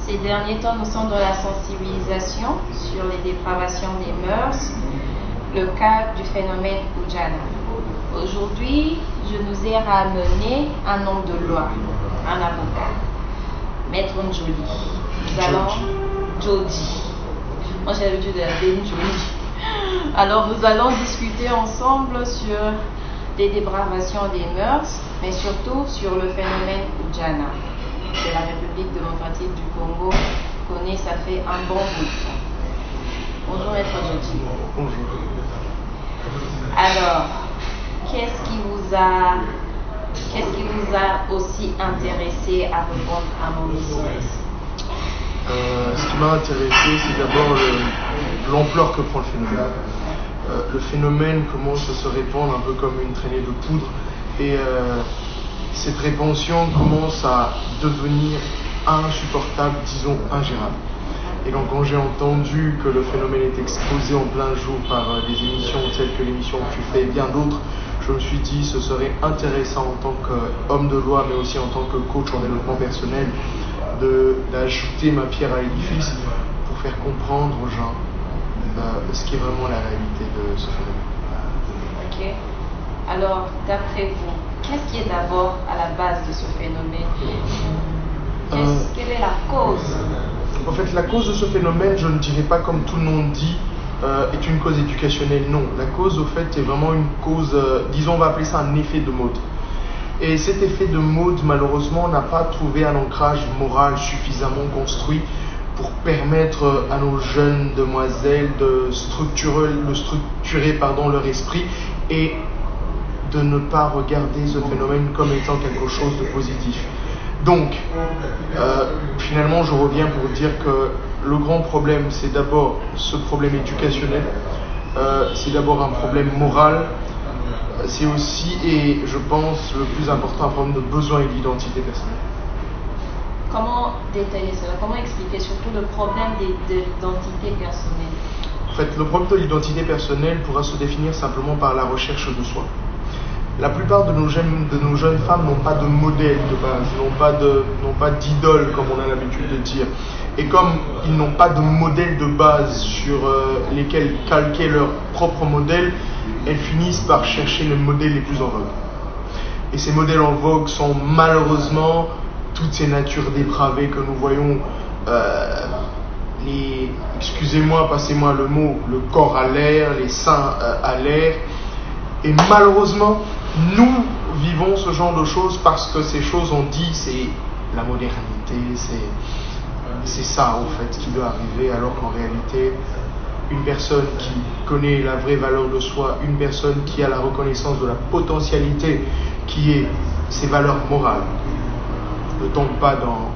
Ces derniers temps, nous sommes dans la sensibilisation sur les dépravations des mœurs, le cas du phénomène Ujana. Aujourd'hui, je nous ai ramené un homme de loi, un avocat, Maître Njoli. Nous allons... Jody. Moi j'ai l'habitude de l'appeler Njoli. Alors nous allons discuter ensemble sur les dépravations des mœurs, mais surtout sur le phénomène Ujana que la République démocratique du Congo connaît, ça fait un bon bout de temps. Bonjour Maître Jody. Bonjour. Alors, qu'est-ce qui vous a aussi intéressé à répondre à mon SMS? Ce qui m'a intéressé, c'est d'abord l'ampleur que prend le phénomène. Le phénomène commence à se répandre un peu comme une traînée de poudre et cette répansion commence à devenir insupportable, disons ingérable. Et donc quand j'ai entendu que le phénomène est exposé en plein jour par des émissions telles que l'émission que tu fais et bien d'autres, je me suis dit ce serait intéressant en tant qu'homme de loi mais aussi en tant que coach en développement personnel d'ajouter ma pierre à l'édifice pour faire comprendre aux gens ce qui est vraiment la réalité de ce phénomène. Ok. Alors, d'après vous, qu'est-ce qui est d'abord à la base de ce phénomène? Quelle est la cause? En fait, la cause de ce phénomène, je ne dirais pas comme tout le monde dit, est une cause éducationnelle. Non, la cause, au fait, est vraiment une cause, disons, on va appeler ça un effet de mode. Et cet effet de mode, malheureusement, n'a pas trouvé un ancrage moral suffisamment construit pour permettre à nos jeunes demoiselles de structurer leur esprit et de ne pas regarder ce phénomène comme étant quelque chose de positif. Donc, finalement, je reviens pour dire que le grand problème, c'est d'abord ce problème éducationnel, c'est d'abord un problème moral, c'est aussi, et je pense, le plus important, un problème de besoin et d'identité personnelle. Comment détailler cela? Comment expliquer surtout le problème de l'identité personnelle? En fait, le problème de l'identité personnelle pourra se définir simplement par la recherche de soi. La plupart de nos jeunes femmes n'ont pas de modèle de base, n'ont pas d'idole comme on a l'habitude de dire. Et comme ils n'ont pas de modèle de base sur lesquels calquer leur propre modèle, elles finissent par chercher les modèles les plus en vogue. Et ces modèles en vogue sont malheureusement toutes ces natures dépravées que nous voyons, excusez-moi, passez-moi le mot, le corps à l'air, les seins à l'air. Et malheureusement, nous vivons ce genre de choses parce que ces choses, on dit, c'est la modernité, c'est ça au fait qui doit arriver, alors qu'en réalité, une personne qui connaît la vraie valeur de soi, une personne qui a la reconnaissance de la potentialité qui est ses valeurs morales, ne tombe pas dans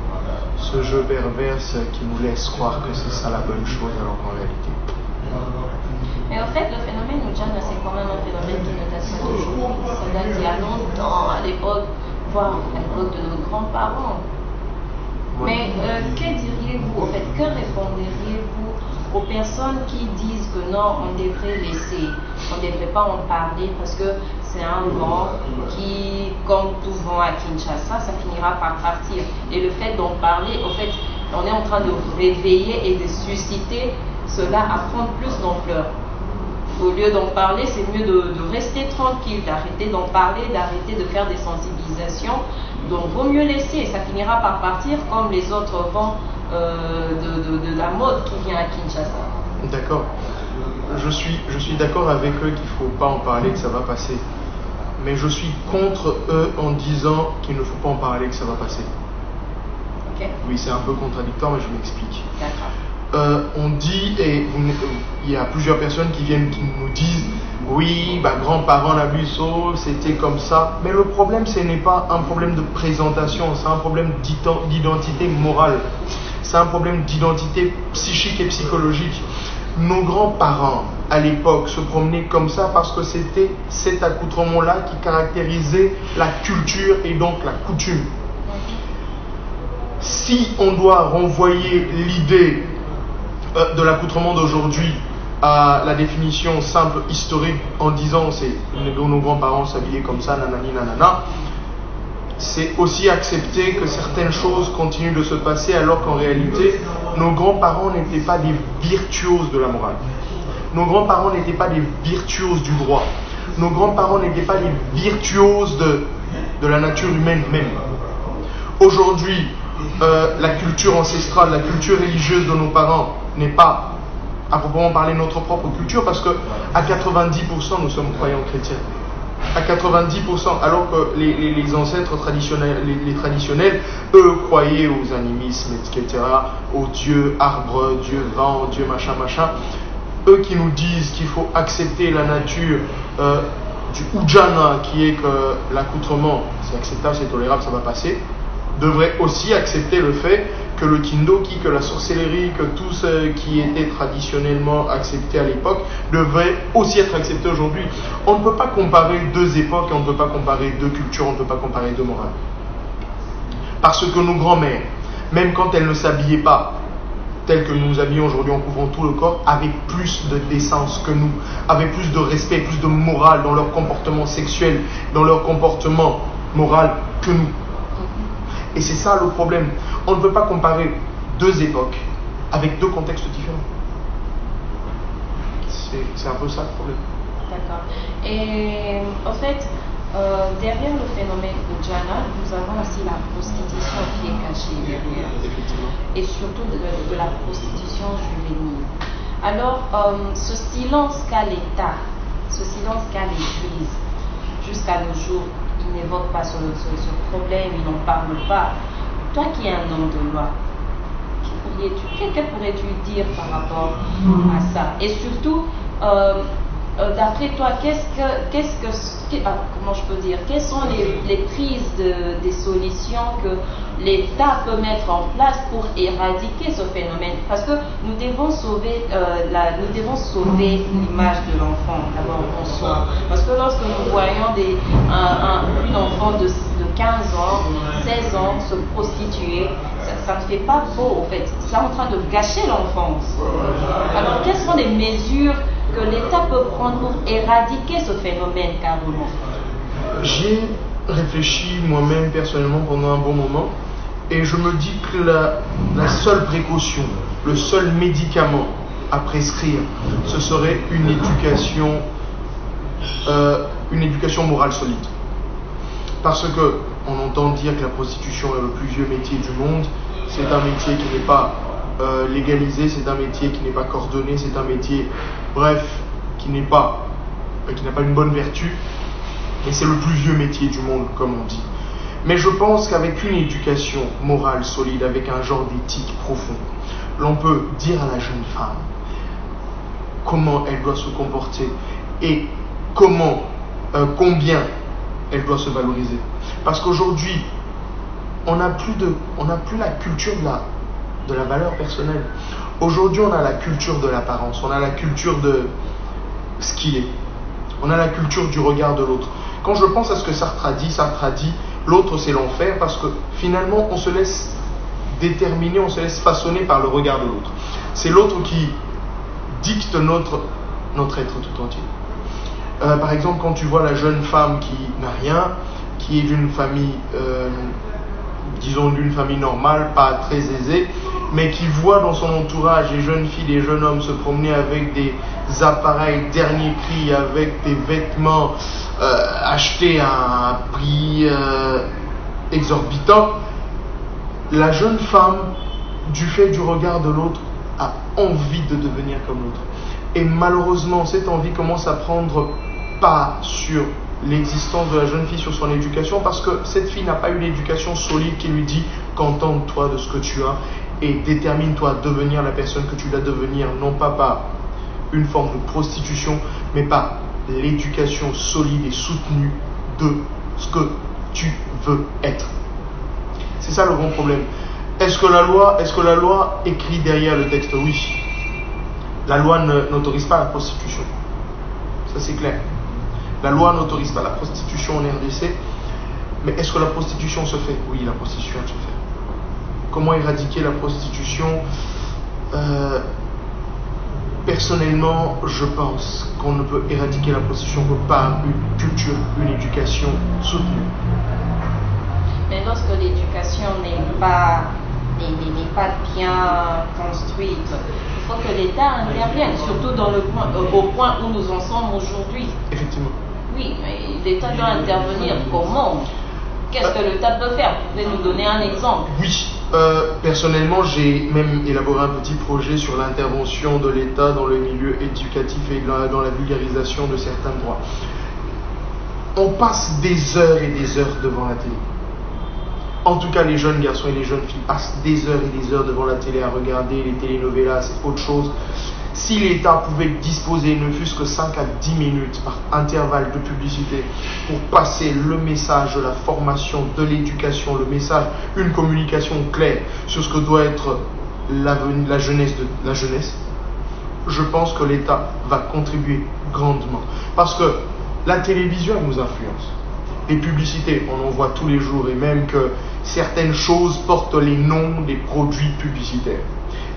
ce jeu perverse qui nous laisse croire que c'est ça la bonne chose, alors qu'en réalité... Mais en fait, le phénomène Ujana, c'est quand même un phénomène qui ne date pas d'aujourd'hui. Ça date d'il y a longtemps, à l'époque, voire à l'époque de nos grands-parents. Ouais. Mais que diriez-vous, en fait, que répondriez-vous aux personnes qui disent que non, on devrait laisser, on ne devrait pas en parler parce que c'est un vent qui, comme tout vent à Kinshasa, ça finira par partir. Et le fait d'en parler, en fait, on est en train de réveiller et de susciter cela à prendre plus d'ampleur. Au lieu d'en parler, c'est mieux de rester tranquille, d'arrêter d'en parler, d'arrêter de faire des sensibilisations. Donc, vaut mieux laisser, ça finira par partir comme les autres vents de la mode qui vient à Kinshasa. D'accord. Je suis d'accord avec eux qu'il ne faut pas en parler, que ça va passer. Mais je suis contre eux en disant qu'il ne faut pas en parler, que ça va passer. Ok. Oui, c'est un peu contradictoire, mais je m'explique. D'accord. On dit, et il y a plusieurs personnes qui nous disent oui, grands-parents Nabusso, c'était comme ça. Mais le problème, ce n'est pas un problème de présentation, c'est un problème d'identité morale. C'est un problème d'identité psychique et psychologique. Nos grands-parents, à l'époque, se promenaient comme ça parce que c'était cet accoutrement-là qui caractérisait la culture et donc la coutume. Si on doit renvoyer l'idée de l'accoutrement d'aujourd'hui à la définition simple historique en disant c'est nos grands-parents s'habillaient comme ça, nanani nanana, c'est aussi accepter que certaines choses continuent de se passer alors qu'en réalité, nos grands-parents n'étaient pas des virtuoses de la morale. Nos grands-parents n'étaient pas des virtuoses du droit. Nos grands-parents n'étaient pas des virtuoses de la nature humaine même. Aujourd'hui, la culture ancestrale, la culture religieuse de nos parents n'est pas, à proprement parler, notre propre culture, parce que à 90% nous sommes croyants chrétiens. À 90%, alors que les ancêtres traditionnels, les traditionnels, eux, croyaient aux animismes, etc., aux dieux arbres, dieux vent, dieux machin, machin. Eux qui nous disent qu'il faut accepter la nature du Ujjana, qui est que l'accoutrement, c'est acceptable, c'est tolérable, ça va passer, devraient aussi accepter le fait que le kindoki, que la sorcellerie, que tout ce qui était traditionnellement accepté à l'époque devrait aussi être accepté aujourd'hui. On ne peut pas comparer deux époques, on ne peut pas comparer deux cultures, on ne peut pas comparer deux morales. Parce que nos grands-mères, même quand elles ne s'habillaient pas tel que nous nous habillons aujourd'hui en couvrant tout le corps, avaient plus de décence que nous, avaient plus de respect, plus de morale dans leur comportement sexuel, dans leur comportement moral que nous. Et c'est ça le problème. On ne peut pas comparer deux époques avec deux contextes différents. C'est un peu ça le problème. D'accord. Et en fait, derrière le phénomène Ujjana, nous avons aussi la prostitution qui est cachée derrière. Effectivement. Et surtout de la prostitution juvénile. Alors, ce silence qu'a l'État, ce silence qu'a l'Église, jusqu'à nos jours, ils n'évoquent pas ce problème, ils n'en parlent pas. Toi qui es un homme de loi, que pourrais-tu dire par rapport à ça? Et surtout, d'après toi, comment je peux dire, quelles sont les prises des solutions que l'État peut mettre en place pour éradiquer ce phénomène? Parce que nous devons sauver l'image de l'enfant d'abord en soi. Parce que lorsque nous voyons une enfant de 15 ans, 16 ans se prostituer, ça ne fait pas beau en fait. C'est en train de gâcher l'enfance. Alors quelles sont les mesures que l'État peut prendre pour éradiquer ce phénomène carrément? J'ai réfléchi moi-même personnellement pendant un bon moment et je me dis que la seule précaution, le seul médicament à prescrire, ce serait une éducation morale solide. Parce que on entend dire que la prostitution est le plus vieux métier du monde, c'est un métier qui n'est pas légalisé, c'est un métier qui n'est pas coordonné, c'est un métier, bref, qui n'a pas une bonne vertu, et c'est le plus vieux métier du monde, comme on dit. Mais je pense qu'avec une éducation morale solide, avec un genre d'éthique profond, l'on peut dire à la jeune femme comment elle doit se comporter et combien elle doit se valoriser. Parce qu'aujourd'hui, on n'a plus la culture de la valeur personnelle. Aujourd'hui, on a la culture de l'apparence, on a la culture de ce qu'il est. On a la culture du regard de l'autre. Quand je pense à ce que Sartre dit, l'autre c'est l'enfer, parce que finalement, on se laisse déterminer, on se laisse façonner par le regard de l'autre. C'est l'autre qui dicte notre être tout entier. Par exemple, quand tu vois la jeune femme qui n'a rien, qui est d'une famille, disons d'une famille normale, pas très aisée, mais qui voit dans son entourage les jeunes filles, les jeunes hommes se promener avec des appareils dernier cri, avec des vêtements achetés à un prix exorbitant, la jeune femme, du fait du regard de l'autre, a envie de devenir comme l'autre. Et malheureusement, cette envie commence à prendre pas sur l'existence de la jeune fille, sur son éducation, parce que cette fille n'a pas eu l'éducation solide qui lui dit contente-toi de ce que tu as et détermine-toi à devenir la personne que tu dois devenir, non pas par une forme de prostitution, mais par l'éducation solide et soutenue de ce que tu veux être. C'est ça le grand problème. Est-ce que la loi écrit derrière le texte? Oui. La loi n'autorise pas la prostitution. Ça c'est clair. La loi n'autorise pas la prostitution en RDC. Mais est-ce que la prostitution se fait? Oui, la prostitution se fait. Comment éradiquer la prostitution? Personnellement, je pense qu'on ne peut éradiquer la prostitution que par une culture, une éducation soutenue. Mais lorsque l'éducation n'est pas bien construite, il faut que l'État intervienne, surtout dans au point où nous en sommes aujourd'hui. Effectivement. Oui, mais l'État doit intervenir. Comment? Qu'est-ce que l'État peut faire? Vous pouvez nous donner un exemple? Oui, personnellement, j'ai même élaboré un petit projet sur l'intervention de l'État dans le milieu éducatif et dans la vulgarisation de certains droits. On passe des heures et des heures devant la télé. En tout cas, les jeunes garçons et les jeunes filles passent des heures et des heures devant la télé à regarder les telenovelas, c'est autre chose. Si l'État pouvait disposer ne fût-ce que 5 à 10 minutes par intervalle de publicité pour passer le message de la formation, de l'éducation, le message, une communication claire sur ce que doit être la jeunesse, je pense que l'État va contribuer grandement. Parce que la télévision, elle nous influence. Les publicités, on en voit tous les jours, et même que certaines choses portent les noms des produits publicitaires.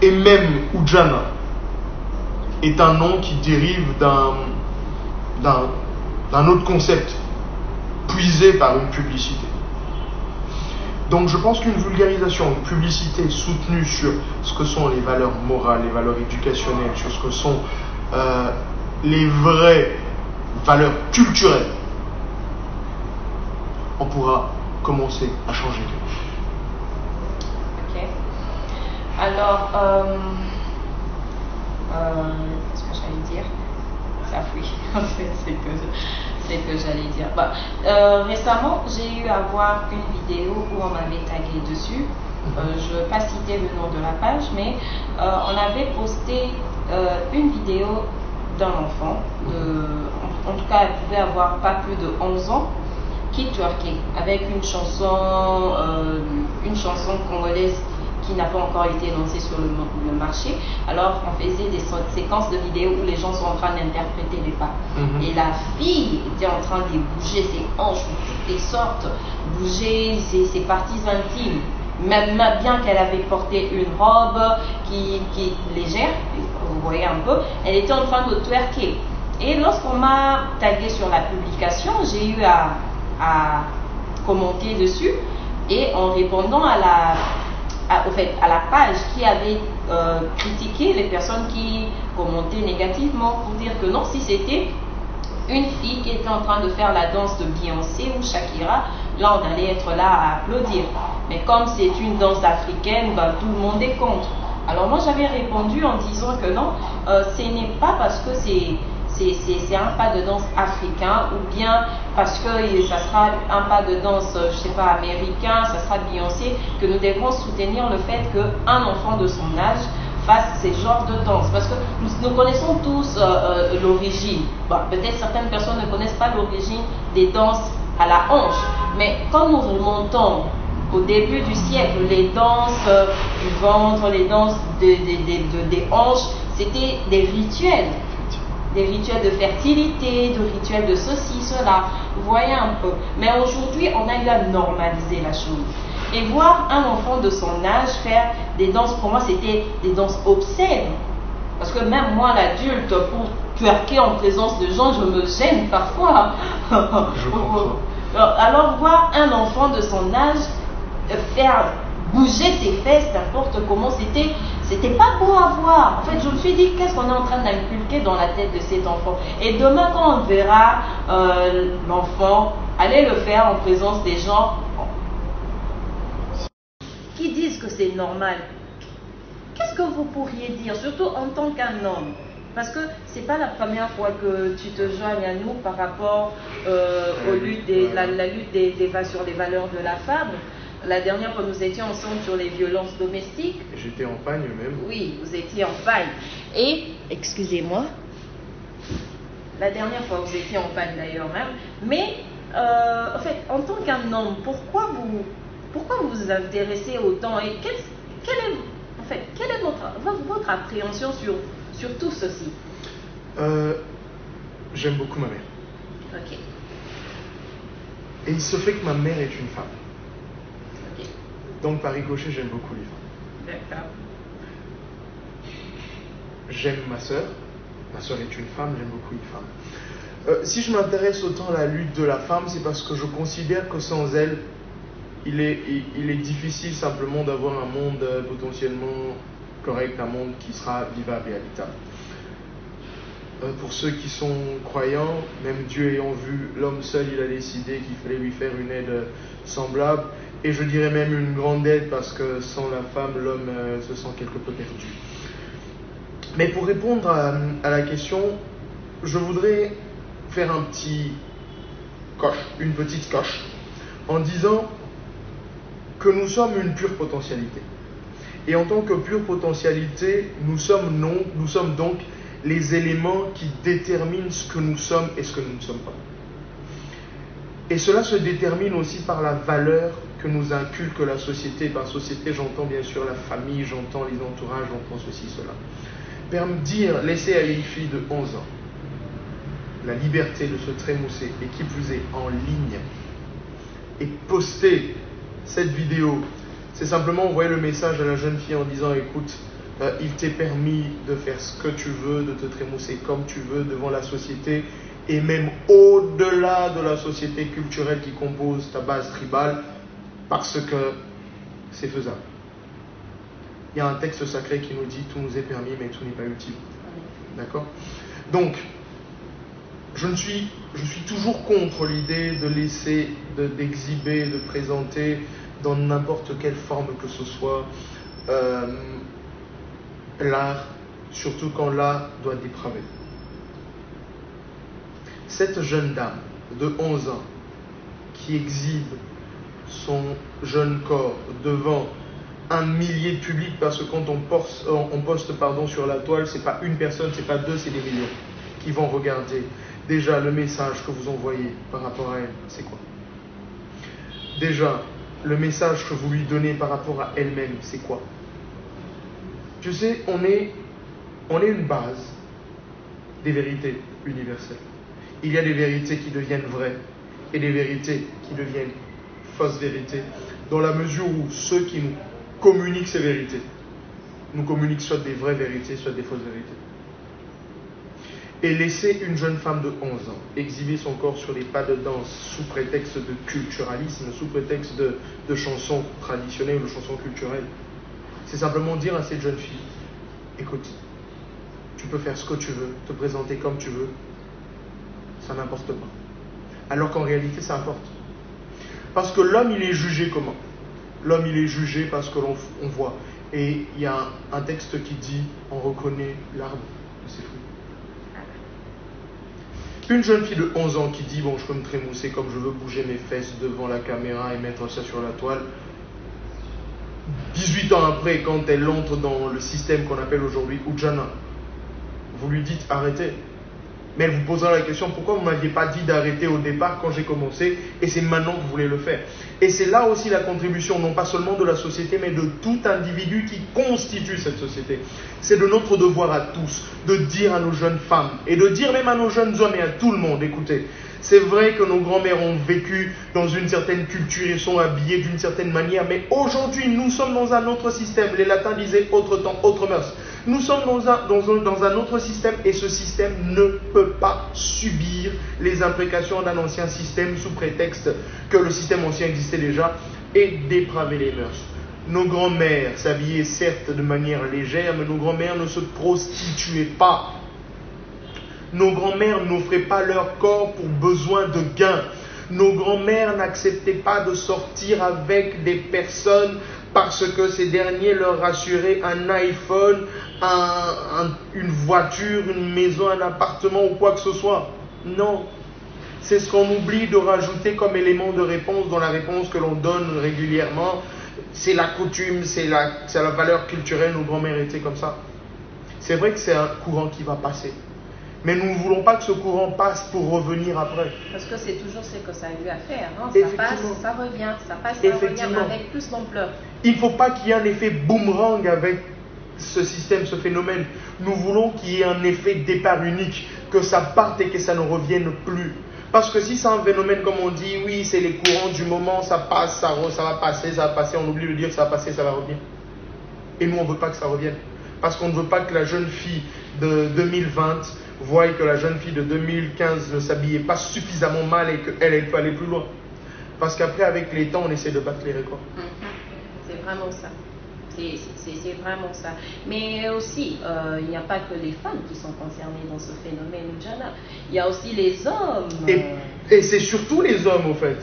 Et même Oudjana est un nom qui dérive d'un autre concept, puisé par une publicité. Donc je pense qu'une vulgarisation, une publicité soutenue sur ce que sont les valeurs morales, les valeurs éducationnelles, sur ce que sont les vraies valeurs culturelles, on pourra commencer à changer quelque chose. Ok. Alors, qu'est-ce que j'allais dire? Ça fuit. c'est que j'allais dire. Bah, récemment, j'ai eu à voir une vidéo où on m'avait tagué dessus. Je ne veux pas citer le nom de la page, mais on avait posté une vidéo d'un enfant, en tout cas, elle pouvait avoir pas plus de 11 ans, qui twerkait avec une chanson congolaise qui n'a pas encore été lancée sur le marché. Alors on faisait des séquences de vidéos où les gens sont en train d'interpréter les pas. Et la fille était en train de bouger ses hanches, toutes les sortes, bouger ses parties intimes. Même bien qu'elle avait porté une robe qui est légère, vous voyez un peu, elle était en train de twerker. Et lorsqu'on m'a tagué sur la publication, j'ai eu à commenter dessus, et en répondant à la page qui avait critiqué les personnes qui commentaient négativement, pour dire que non, si c'était une fille qui était en train de faire la danse de Beyoncé ou Shakira, là on allait être là à applaudir. Mais comme c'est une danse africaine, ben, tout le monde est contre. Alors moi j'avais répondu en disant que non, ce n'est pas parce que c'est un pas de danse africain, ou bien parce que ça sera un pas de danse, je sais pas, américain, ça sera Beyoncé, que nous devons soutenir le fait qu'un enfant de son âge fasse ces genres de danse. Parce que nous connaissons tous l'origine. Bon, peut-être certaines personnes ne connaissent pas l'origine des danses à la hanche, mais quand nous remontons au début du siècle, les danses du ventre, les danses des hanches, c'était des rituels. Des rituels de fertilité, des rituels de ceci, cela. Vous voyez un peu. Mais aujourd'hui, on a eu à normaliser la chose. Et voir un enfant de son âge faire des danses, pour moi, c'était des danses obscènes. Parce que même moi, l'adulte, pour twerker en présence de gens, je me gêne parfois. Je comprends. Alors, voir un enfant de son âge faire bouger ses fesses, n'importe comment, c'était pas beau à voir. En fait, je me suis dit, qu'est-ce qu'on est en train d'inculquer dans la tête de cet enfant? Et demain, quand on verra l'enfant aller le faire en présence des gens qui disent que c'est normal, qu'est-ce que vous pourriez dire, surtout en tant qu'un homme? Parce que c'est pas la première fois que tu te joignes à nous par rapport la lutte sur les valeurs de la femme. La dernière fois, nous étions ensemble sur les violences domestiques. J'étais en pagne même. Oui, vous étiez en pagne. Et, excusez-moi, la dernière fois, vous étiez en pagne d'ailleurs même. Mais, en fait, en tant qu'un homme, pourquoi vous vous intéressez autant? Et quelle est votre appréhension sur tout ceci? J'aime beaucoup ma mère. Ok. Et il se fait que ma mère est une femme. Ok. Donc par ricochet, j'aime beaucoup les femmes. D'accord. J'aime ma sœur. Ma sœur est une femme, j'aime beaucoup les femmes. Si je m'intéresse autant à la lutte de la femme, c'est parce que je considère que sans elle, il est difficile simplement d'avoir un monde potentiellement correct, un monde qui sera vivable et habitable. Pour ceux qui sont croyants, même Dieu ayant vu l'homme seul, il a décidé qu'il fallait lui faire une aide semblable, et je dirais même une grande aide, parce que sans la femme, l'homme se sent quelque peu perdu. Mais pour répondre à la question, je voudrais faire une petite coche, en disant que nous sommes une pure potentialité. Et en tant que pure potentialité, nous sommes donc les éléments qui déterminent ce que nous sommes et ce que nous ne sommes pas. Et cela se détermine aussi par la valeur que nous inculque la société. Par société, j'entends bien sûr la famille, j'entends les entourages, j'entends ceci, cela. Laisser à une fille de 11 ans la liberté de se trémousser, et qui plus est en ligne, et poster cette vidéo, c'est simplement envoyer le message à la jeune fille en disant: écoute, il t'est permis de faire ce que tu veux, de te trémousser comme tu veux devant la société, et même au-delà de la société culturelle qui compose ta base tribale, parce que c'est faisable. Il y a un texte sacré qui nous dit: tout nous est permis, mais tout n'est pas utile. D'accord? Donc, je suis toujours contre l'idée de laisser, d'exhiber, de présenter dans n'importe quelle forme que ce soit l'art, surtout quand l'art doit dépraver. Cette jeune dame de 11 ans qui exhibe son jeune corps devant un millier de publics, parce que quand on poste sur la toile, c'est pas une personne, c'est pas deux, c'est des millions qui vont regarder. Déjà, le message que vous envoyez par rapport à elle, c'est quoi? Déjà, le message que vous lui donnez par rapport à elle-même, c'est quoi? Tu sais, on est une base des vérités universelles. Il y a des vérités qui deviennent vraies et des vérités qui deviennent fausses vérités, dans la mesure où ceux qui nous communiquent ces vérités nous communiquent soit des vraies vérités, soit des fausses vérités. Et laisser une jeune femme de 11 ans exhiber son corps sur les pas de danse sous prétexte de culturalisme, sous prétexte de chansons traditionnelles ou de chansons culturelles, c'est simplement dire à cette jeune fille: écoute, tu peux faire ce que tu veux, te présenter comme tu veux, ça n'importe pas. Alors qu'en réalité, ça importe. Parce que l'homme, il est jugé comment? L'homme, il est jugé parce que l'on voit. Et il y a un texte qui dit: on reconnaît l'arbre de ses fruits. Une jeune fille de 11 ans qui dit: bon, je peux me trémousser comme je veux, bouger mes fesses devant la caméra et mettre ça sur la toile. 18 ans après, quand elle entre dans le système qu'on appelle aujourd'hui Ujana, vous lui dites: arrêtez. Mais elle vous posera la question: pourquoi vous ne m'aviez pas dit d'arrêter au départ quand j'ai commencé, et c'est maintenant que vous voulez le faire? Et c'est là aussi la contribution, non pas seulement de la société, mais de tout individu qui constitue cette société. C'est de notre devoir à tous de dire à nos jeunes femmes, et de dire même à nos jeunes hommes et à tout le monde: écoutez, c'est vrai que nos grands-mères ont vécu dans une certaine culture et sont habillées d'une certaine manière, mais aujourd'hui nous sommes dans un autre système. Les latins disaient: autre temps, autre mœurs. Nous sommes dans un autre système, et ce système ne peut pas subir les imprécations d'un ancien système sous prétexte que le système ancien existait déjà et dépraver les mœurs. Nos grands-mères s'habillaient certes de manière légère, mais nos grands-mères ne se prostituaient pas. Nos grands-mères n'offraient pas leur corps pour besoin de gain. Nos grands-mères n'acceptaient pas de sortir avec des personnes parce que ces derniers leur assuraient un iPhone, une voiture, une maison, un appartement ou quoi que ce soit. Non. C'est ce qu'on oublie de rajouter comme élément de réponse dans la réponse que l'on donne régulièrement. C'est la coutume, c'est la valeur culturelle. Nos grands-mères étaient comme ça. C'est vrai que c'est un courant qui va passer. Mais nous ne voulons pas que ce courant passe pour revenir après. Parce que c'est toujours ce que ça a eu à faire. Hein. Ça passe, ça revient. Ça passe, ça revient avec plus d'ampleur. Il ne faut pas qu'il y ait un effet boomerang avec ce système, ce phénomène. Nous voulons qu'il y ait un effet départ unique, que ça parte et que ça ne revienne plus. Parce que si c'est un phénomène, comme on dit, oui, c'est les courants du moment, ça passe, ça va passer, on oublie de dire que ça va passer, ça va revenir. Et nous, on ne veut pas que ça revienne. Parce qu'on ne veut pas que la jeune fille de 2020 voie que la jeune fille de 2015 ne s'habillait pas suffisamment mal et qu'elle peut aller plus loin. Parce qu'après, avec les temps, on essaie de battre les records. C'est vraiment ça. C'est vraiment ça. Mais aussi, il n'y a pas que les femmes qui sont concernées dans ce phénomène, Jana. Il y a aussi les hommes. Et c'est surtout les hommes, au fait.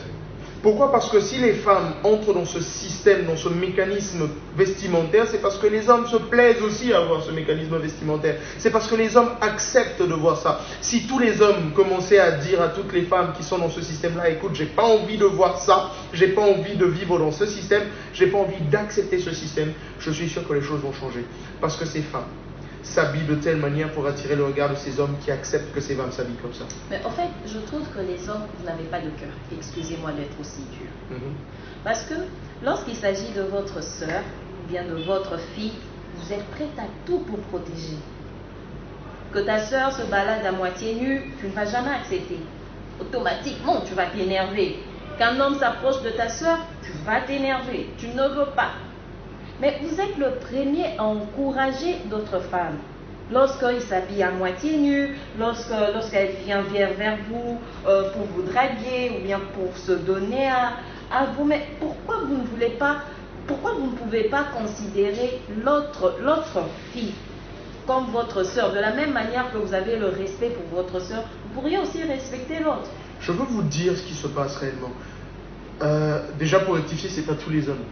Pourquoi? Parce que si les femmes entrent dans ce système, dans ce mécanisme vestimentaire, c'est parce que les hommes se plaisent aussi à avoir ce mécanisme vestimentaire. C'est parce que les hommes acceptent de voir ça. Si tous les hommes commençaient à dire à toutes les femmes qui sont dans ce système-là, écoute, j'ai pas envie de voir ça, j'ai pas envie de vivre dans ce système, j'ai pas envie d'accepter ce système, je suis sûr que les choses vont changer. Parce que ces femmes s'habillent de telle manière pour attirer le regard de ces hommes qui acceptent que ces femmes s'habillent comme ça. Mais en fait, je trouve que les hommes, vous n'avez pas de cœur. Excusez-moi d'être aussi dur. Parce que lorsqu'il s'agit de votre sœur, ou bien de votre fille, vous êtes prête à tout pour protéger. Que ta sœur se balade à moitié nue, tu ne vas jamais accepter. Automatiquement, tu vas t'énerver. Qu'un homme s'approche de ta sœur, tu vas t'énerver. Tu ne veux pas. Mais vous êtes le premier à encourager d'autres femmes. Lorsqu'il s'habille à moitié nu, lorsqu'elle vient vers vous pour vous draguer ou bien pour se donner à vous. Mais pourquoi vous ne pouvez pas considérer l'autre fille comme votre sœur? De la même manière que vous avez le respect pour votre sœur, vous pourriez aussi respecter l'autre. Je veux vous dire ce qui se passe réellement. Déjà pour rectifier, c'est pas tous les hommes.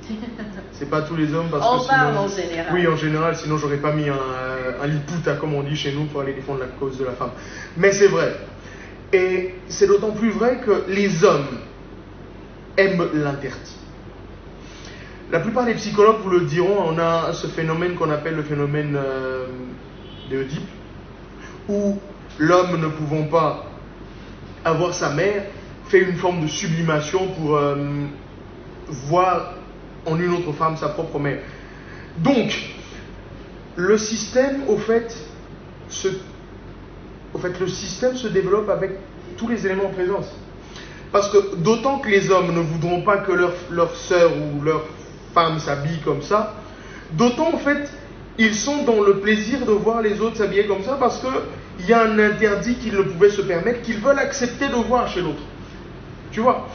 C'est pas tous les hommes parce que parle sinon, en général. Oui, en général, sinon j'aurais pas mis un liputa comme on dit chez nous pour aller défendre la cause de la femme. Mais c'est vrai. Et c'est d'autant plus vrai que les hommes aiment l'interdit. La plupart des psychologues vous le diront, on a ce phénomène qu'on appelle le phénomène d'Oedipe, où l'homme ne pouvant pas avoir sa mère fait une forme de sublimation pour voir en une autre femme sa propre mère. Donc, le système, le système se développe avec tous les éléments en présence. Parce que d'autant que les hommes ne voudront pas que leur sœur ou leur femme s'habille comme ça, d'autant en fait, ils sont dans le plaisir de voir les autres s'habiller comme ça parce qu'il y a un interdit qu'ils ne pouvaient se permettre, qu'ils veulent accepter de voir chez l'autre. Tu vois?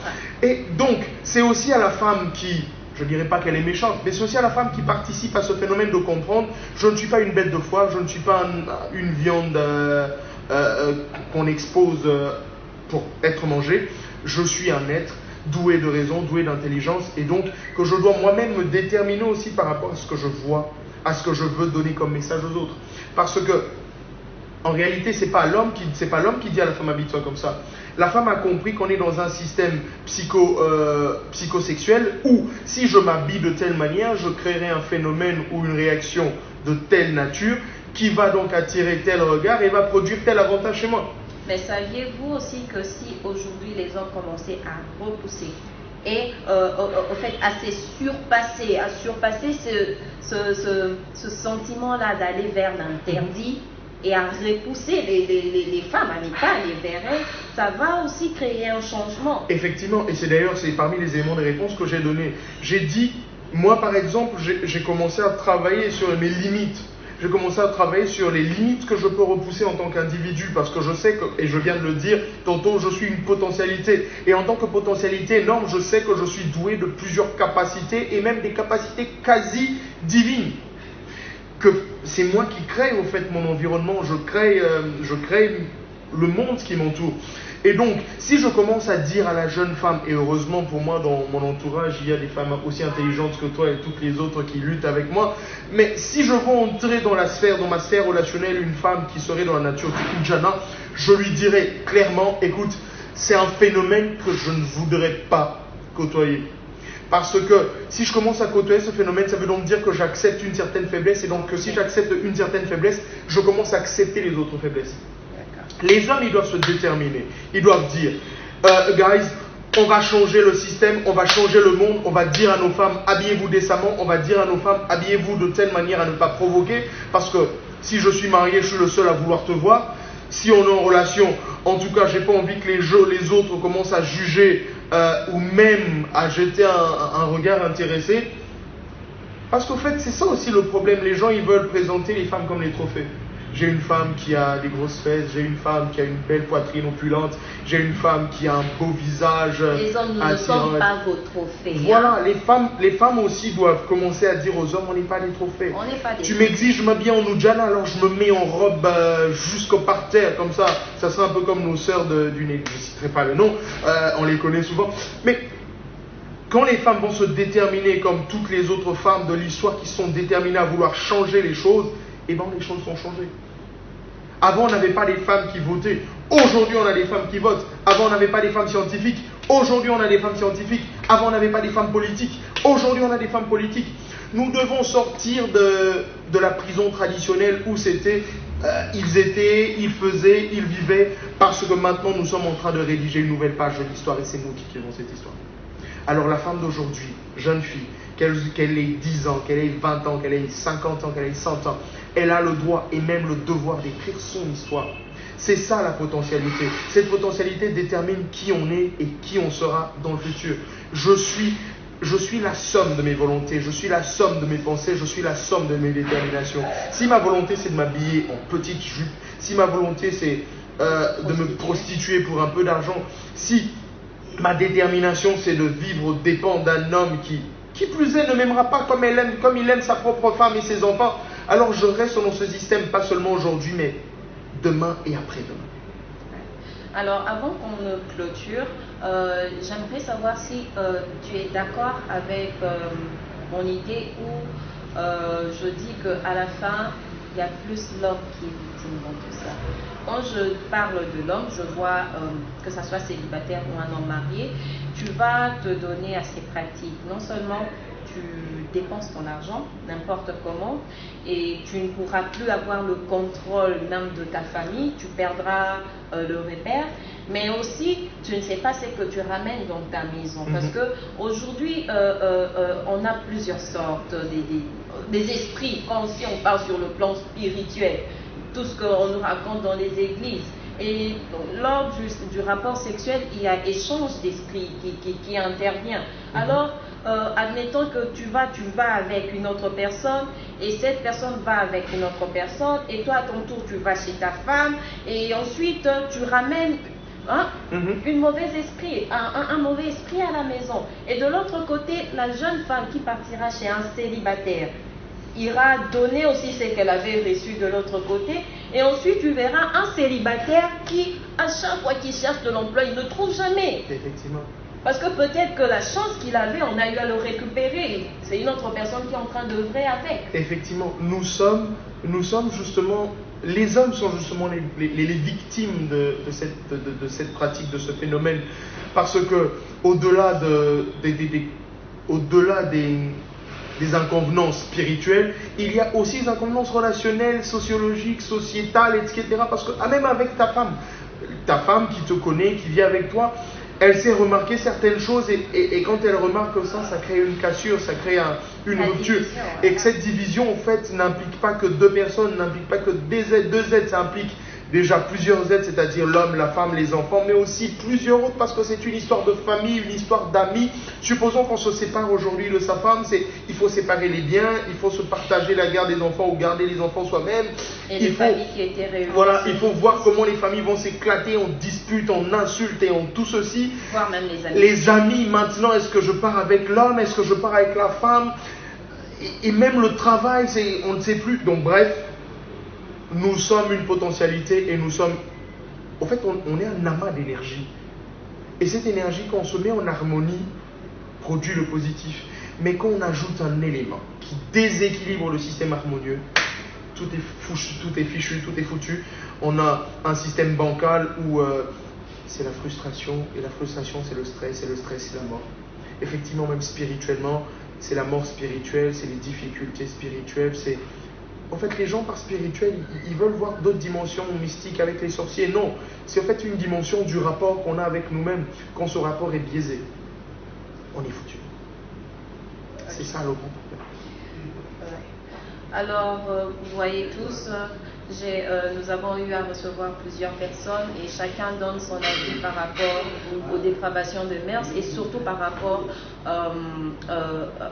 Et donc, c'est aussi à la femme qui, je ne dirais pas qu'elle est méchante, mais c'est aussi à la femme qui participe à ce phénomène de comprendre, je ne suis pas une bête de foire, je ne suis pas une viande qu'on expose pour être mangée, je suis un être doué de raison, doué d'intelligence, et donc que je dois moi-même me déterminer aussi par rapport à ce que je vois, à ce que je veux donner comme message aux autres. Parce que, en réalité, c'est pas l'homme qui dit à la femme habille-toi comme ça. La femme a compris qu'on est dans un système psychosexuel où si je m'habille de telle manière, je créerai un phénomène ou une réaction de telle nature qui va donc attirer tel regard et va produire tel avantage chez moi. Mais saviez-vous aussi que si aujourd'hui les hommes commençaient à repousser et au fait à surpasser ce sentiment-là d'aller vers l'interdit et à repousser les femmes, à ne pas aller vers elles, ça va aussi créer un changement. Effectivement, et c'est parmi les éléments de réponse que j'ai donnés. J'ai dit, moi par exemple, j'ai commencé à travailler sur mes limites. J'ai commencé à travailler sur les limites que je peux repousser en tant qu'individu, parce que je sais que, et je viens de le dire, tantôt je suis une potentialité. Et en tant que potentialité énorme, je sais que je suis doué de plusieurs capacités, et même des capacités quasi divines. Que c'est moi qui crée au fait mon environnement, je crée le monde qui m'entoure. Et donc, si je commence à dire à la jeune femme, et heureusement pour moi dans mon entourage, il y a des femmes aussi intelligentes que toi et toutes les autres qui luttent avec moi, mais si je vois entrer dans ma sphère relationnelle, une femme qui serait dans la nature du Jana, je lui dirais clairement, écoute, c'est un phénomène que je ne voudrais pas côtoyer. Parce que si je commence à côtoyer ce phénomène, ça veut donc dire que j'accepte une certaine faiblesse, et donc que si j'accepte une certaine faiblesse, je commence à accepter les autres faiblesses. Les hommes, ils doivent se déterminer. Ils doivent dire, guys, on va changer le système, on va changer le monde, on va dire à nos femmes, habillez-vous décemment, on va dire à nos femmes, habillez-vous de telle manière à ne pas provoquer, parce que si je suis marié, je suis le seul à vouloir te voir. Si on est en relation, en tout cas, j'ai pas envie que les autres commencent à juger ou même à jeter un regard intéressé. Parce qu'au fait, c'est ça aussi le problème. Les gens, ils veulent présenter les femmes comme les trophées. J'ai une femme qui a des grosses fesses, j'ai une femme qui a une belle poitrine opulente, j'ai une femme qui a un beau visage. Les hommes, nous ne sommes pas vos trophées. Voilà, les femmes aussi doivent commencer à dire aux hommes, on n'est pas des trophées. On n'est pas des Tu m'exiges, je m'habille en Nujana, alors je me mets en robe jusqu'au parterre, comme ça. Ça serait un peu comme nos sœurs d'une église, je ne citerai pas le nom, on les connaît souvent. Mais quand les femmes vont se déterminer comme toutes les autres femmes de l'histoire qui sont déterminées à vouloir changer les choses, eh bien les choses sont changées. Avant, on n'avait pas les femmes qui votaient. Aujourd'hui, on a des femmes qui votent. Avant, on n'avait pas des femmes scientifiques. Aujourd'hui, on a des femmes scientifiques. Avant, on n'avait pas des femmes politiques. Aujourd'hui, on a des femmes politiques. Nous devons sortir de la prison traditionnelle où c'était ils étaient, ils faisaient, ils vivaient, parce que maintenant, nous sommes en train de rédiger une nouvelle page de l'histoire et c'est nous qui écrivons cette histoire. Alors, la femme d'aujourd'hui, jeune fille, qu'elle ait 10 ans, qu'elle ait 20 ans, qu'elle ait 50 ans, qu'elle ait 100 ans, elle a le droit et même le devoir d'écrire son histoire. C'est ça la potentialité. Cette potentialité détermine qui on est et qui on sera dans le futur. Je suis la somme de mes volontés, je suis la somme de mes pensées, je suis la somme de mes déterminations. Si ma volonté c'est de m'habiller en petite jupe, si ma volonté c'est de me prostituer pour un peu d'argent, si ma détermination c'est de vivre aux dépens d'un homme qui plus est ne m'aimera pas comme il aime sa propre femme et ses enfants, alors je reste dans ce système pas seulement aujourd'hui mais demain et après-demain. Alors, avant qu'on ne clôture, j'aimerais savoir si tu es d'accord avec mon idée où je dis qu'à la fin, il y a plus l'homme qui est victime dans tout ça. Quand je parle de l'homme, je vois que ça soit célibataire ou un homme marié, tu vas te donner à ces pratiques. Non seulement tu dépenses ton argent n'importe comment et tu ne pourras plus avoir le contrôle même de ta famille, tu perdras le repère, mais aussi tu ne sais pas ce que tu ramènes dans ta maison, parce que aujourd'hui on a plusieurs sortes des esprits, quand aussi on parle sur le plan spirituel, tout ce qu'on nous raconte dans les églises. Et lors du rapport sexuel, il y a échange d'esprit qui intervient. Alors, admettons que tu vas avec une autre personne et cette personne va avec une autre personne et toi à ton tour tu vas chez ta femme et ensuite tu ramènes un mauvais esprit à la maison. Et de l'autre côté, la jeune femme qui partira chez un célibataire ira donner aussi ce qu'elle avait reçu de l'autre côté, et ensuite tu verras un célibataire qui, à chaque fois qu'il cherche de l'emploi, il ne trouve jamais. Effectivement. Parce que peut-être que la chance qu'il avait, on a eu à le récupérer. C'est une autre personne qui est en train d'œuvrer avec. Effectivement, nous sommes justement, les hommes sont justement les victimes de cette pratique, de ce phénomène, parce que au-delà des inconvenances spirituelles, il y a aussi des inconvenances relationnelles, sociologiques, sociétales, etc. Parce que même avec ta femme qui te connaît, qui vit avec toi, elle sait remarquer certaines choses et quand elle remarque ça, ça crée une cassure, ça crée une rupture. Et que cette division, en fait, n'implique pas que deux personnes, n'implique pas que deux êtres, ça implique déjà plusieurs êtres, c'est-à-dire l'homme, la femme, les enfants, mais aussi plusieurs autres, parce que c'est une histoire de famille, une histoire d'amis. Supposons qu'on se sépare aujourd'hui de sa femme, il faut séparer les biens, il faut se partager la garde des enfants ou garder les enfants soi-même. Et les familles qui étaient réunies. Voilà, il faut voir comment les familles vont s'éclater en disputes, en insultes et en tout ceci. Voire même les amis. Les amis, maintenant, est-ce que je pars avec l'homme, est-ce que je pars avec la femme, et même le travail, on ne sait plus. Donc bref, nous sommes une potentialité et nous sommes... En fait, on est un amas d'énergie. Et cette énergie, quand on se met en harmonie, produit le positif. Mais quand on ajoute un élément qui déséquilibre le système harmonieux, tout est fichu, tout est foutu. On a un système bancal où c'est la frustration, et la frustration c'est le stress, et le stress c'est la mort. Effectivement, même spirituellement, c'est la mort spirituelle, c'est les difficultés spirituelles, c'est... En fait, les gens par spirituel, ils veulent voir d'autres dimensions mystiques avec les sorciers. Non, c'est en fait une dimension du rapport qu'on a avec nous-mêmes. Quand ce rapport est biaisé, on est foutu. C'est ça le grand problème. Alors, vous voyez tous, nous avons eu à recevoir plusieurs personnes et chacun donne son avis par rapport aux dépravations de mœurs et surtout par rapport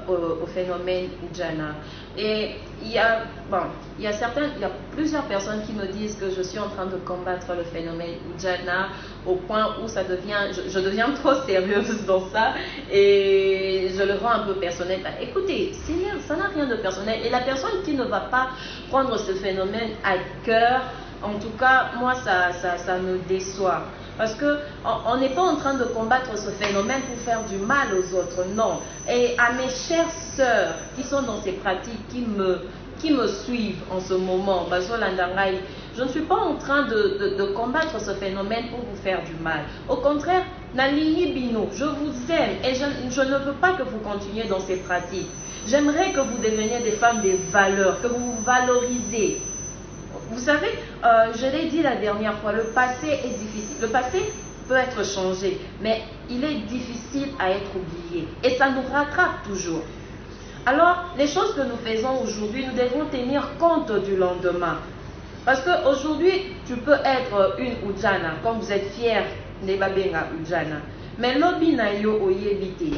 au phénomène Jana. Et il y a plusieurs personnes qui me disent que je suis en train de combattre le phénomène Ujana au point où ça devient, je deviens trop sérieuse dans ça et je le rends un peu personnel. Bah, écoutez, ça n'a rien de personnel et la personne qui ne va pas prendre ce phénomène à cœur, en tout cas, moi, ça me déçoit. Parce qu'on n'est pas en train de combattre ce phénomène pour faire du mal aux autres, non. Et à mes chères sœurs qui sont dans ces pratiques, qui me suivent en ce moment, je ne suis pas en train de combattre ce phénomène pour vous faire du mal. Au contraire, Nalini Bino, je vous aime et je ne veux pas que vous continuiez dans ces pratiques. J'aimerais que vous deveniez des femmes des valeurs, que vous vous valorisez. Vous savez, je l'ai dit la dernière fois, le passé est difficile. Le passé peut être changé, mais il est difficile à être oublié. Et ça nous rattrape toujours. Alors, les choses que nous faisons aujourd'hui, nous devons tenir compte du lendemain. Parce qu'aujourd'hui, tu peux être une Ujana, comme vous êtes fier de Babenga Ujana. Mais l'obi na yo oyebite.